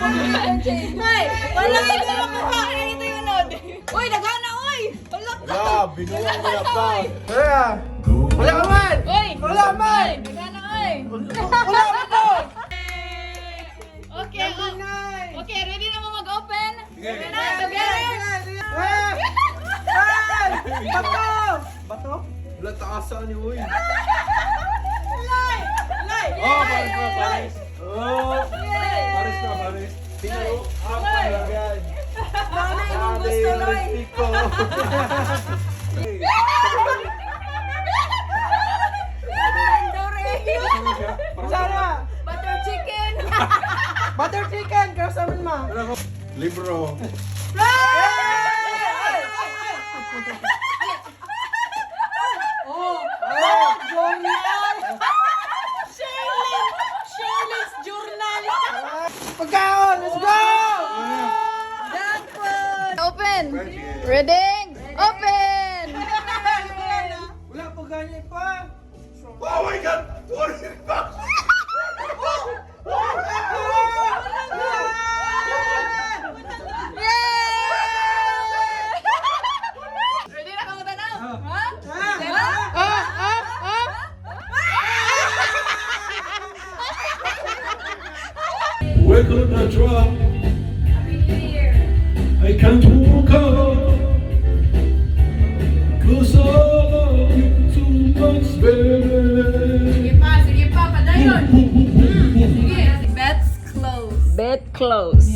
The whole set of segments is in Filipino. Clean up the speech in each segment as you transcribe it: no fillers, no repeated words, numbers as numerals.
Hoy, wala ka na makuha. Ito yung load. Uy, nagana, uy. Wala ka. Yeah, binuwang mo na pa. Kaya, wala ka man! Uy, Wala man! nagana, uy. Wala ka to! Okay, okay, ready na mo mag-open? Sige. Ready na, together. Bato! Bato? Wala taasan ni Uy. Oh, pares na, pares. Oh, pares na, pares. Pinaro, apa yan? Dami yung lipstick ko. Sana! Butter chicken. Butter chicken! Kaya sa amin ma! Libro. Shirley's journal. Pagkaon! Let's go! Jackpot. Open. Ready? Open. Wala po ganyan pa! Oh my God! What is that? Ready na ka mo tanaw? Ha? We're gonna drop. I can't walk out. Cause I love you too much, baby. Sige pa, padayon. Sige. Bet's close. Bet close.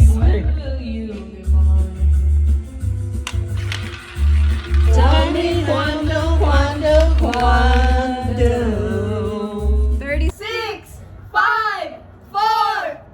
Tell me one